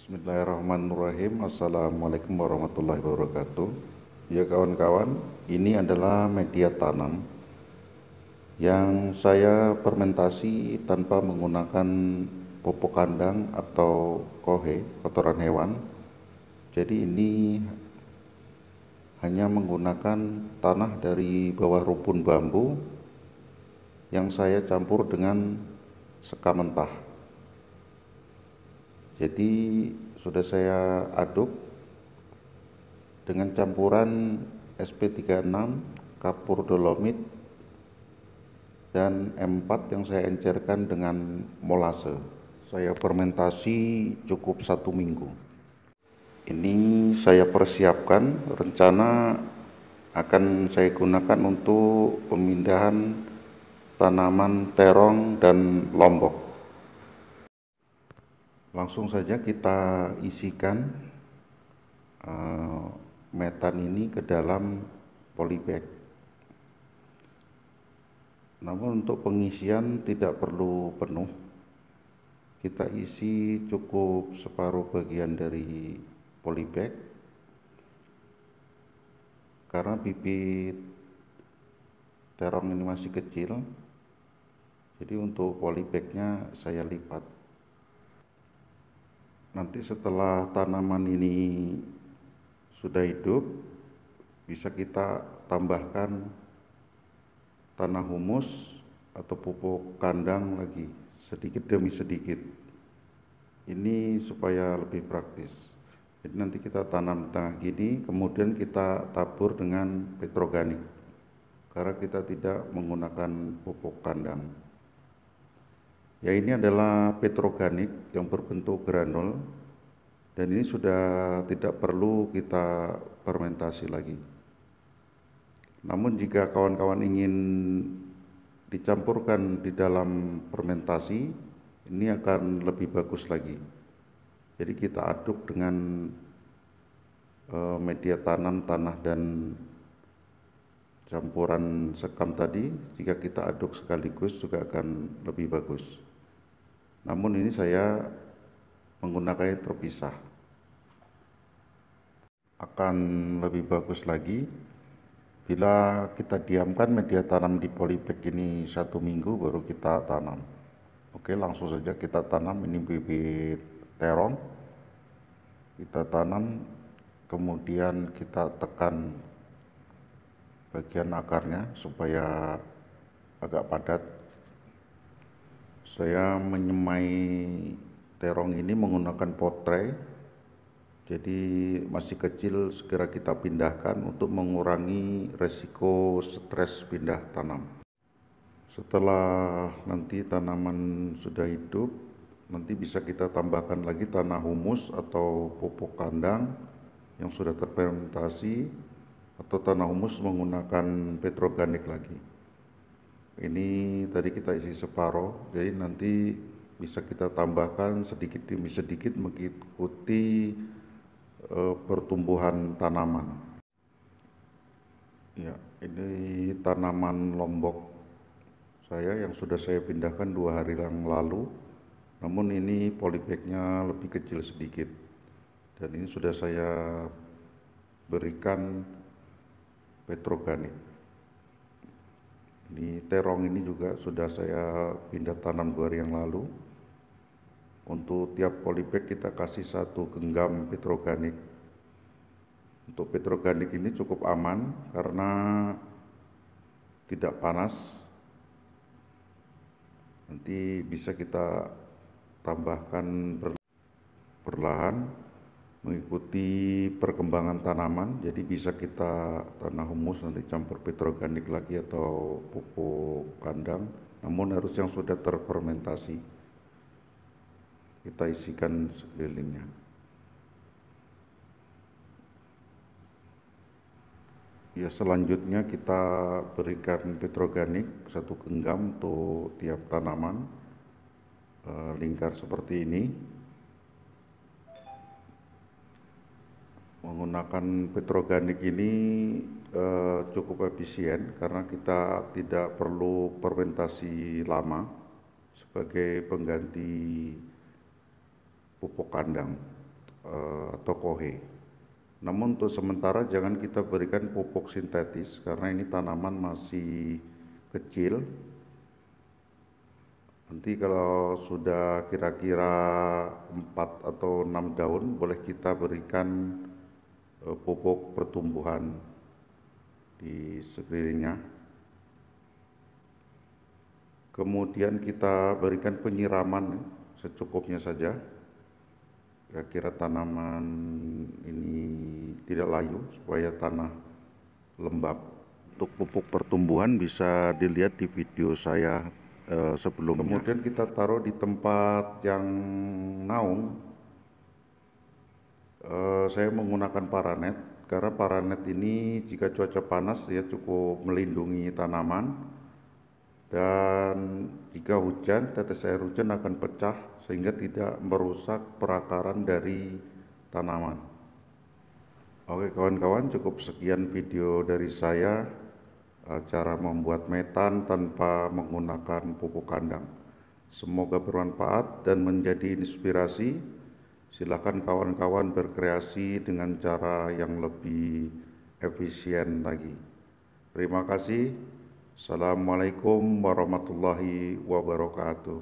Bismillahirrahmanirrahim. Assalamualaikum warahmatullahi wabarakatuh. Ya kawan-kawan, ini adalah media tanam yang saya fermentasi tanpa menggunakan pupuk kandang atau kohe, kotoran hewan. Jadi ini hanya menggunakan tanah dari bawah rumpun bambu yang saya campur dengan sekam mentah. Jadi sudah saya aduk dengan campuran SP36, kapur dolomit, dan M4 yang saya encerkan dengan molase. Saya fermentasi cukup 1 minggu. Ini saya persiapkan, rencana akan saya gunakan untuk pemindahan tanaman terong dan lombok. Langsung saja kita isikan metan ini ke dalam polybag. Namun untuk pengisian tidak perlu penuh. Kita isi cukup separuh bagian dari polybag. Karena bibit terong ini masih kecil, jadi untuk polybagnya saya lipat. Nanti setelah tanaman ini sudah hidup, bisa kita tambahkan tanah humus atau pupuk kandang lagi, sedikit demi sedikit. Ini supaya lebih praktis. Jadi nanti kita tanam di tengah gini, kemudian kita tabur dengan petroganik, karena kita tidak menggunakan pupuk kandang. Ya, ini adalah petroganik yang berbentuk granul, dan ini sudah tidak perlu kita fermentasi lagi. Namun jika kawan-kawan ingin dicampurkan di dalam fermentasi, ini akan lebih bagus lagi. Jadi kita aduk dengan media tanam, tanah, dan campuran sekam tadi. Jika kita aduk sekaligus juga akan lebih bagus. Namun ini saya menggunakannya terpisah. Akan lebih bagus lagi bila kita diamkan media tanam di polybag ini 1 minggu baru kita tanam. Oke, langsung saja kita tanam. Ini bibit terong. Kita tanam, kemudian kita tekan bagian akarnya supaya agak padat. Saya menyemai terong ini menggunakan pot tray, jadi masih kecil, segera kita pindahkan untuk mengurangi resiko stres pindah tanam. Setelah nanti tanaman sudah hidup, nanti bisa kita tambahkan lagi tanah humus atau pupuk kandang yang sudah terfermentasi, atau tanah humus menggunakan petroganik lagi. Ini tadi kita isi separuh, jadi nanti bisa kita tambahkan sedikit demi sedikit mengikuti pertumbuhan tanaman. Ya, ini tanaman lombok saya yang sudah saya pindahkan 2 hari yang lalu. Namun ini polybagnya lebih kecil sedikit, dan ini sudah saya berikan petroganik. Di terong ini juga sudah saya pindah tanam 2 hari yang lalu. Untuk tiap polybag kita kasih 1 genggam petroganik. Untuk petroganik ini cukup aman karena tidak panas. Nanti bisa kita tambahkan perlahan mengikuti perkembangan tanaman. Jadi bisa kita tanah humus nanti campur petroganik lagi atau pupuk kandang, namun harus yang sudah terfermentasi. Kita isikan sekelilingnya. Ya, selanjutnya kita berikan petroganik 1 genggam untuk tiap tanaman, lingkar seperti ini. Menggunakan petroganik ini cukup efisien karena kita tidak perlu fermentasi lama sebagai pengganti pupuk kandang. atau kohe. Namun untuk sementara jangan kita berikan pupuk sintetis karena ini tanaman masih kecil. Nanti kalau sudah kira-kira 4 atau 6 daun boleh kita berikan pupuk pertumbuhan di sekelilingnya. Kemudian kita berikan penyiraman secukupnya saja. Kira-kira tanaman ini tidak layu supaya tanah lembab. Untuk pupuk pertumbuhan bisa dilihat di video saya sebelumnya. Kemudian kita taruh di tempat yang naung. Saya menggunakan paranet karena paranet ini jika cuaca panas ya cukup melindungi tanaman. Dan jika hujan, tetes air hujan akan pecah sehingga tidak merusak perakaran dari tanaman. Oke kawan-kawan, cukup sekian video dari saya cara membuat metan tanpa menggunakan pupuk kandang. Semoga bermanfaat dan menjadi inspirasi. Silakan kawan-kawan berkreasi dengan cara yang lebih efisien lagi. Terima kasih. Assalamualaikum warahmatullahi wabarakatuh.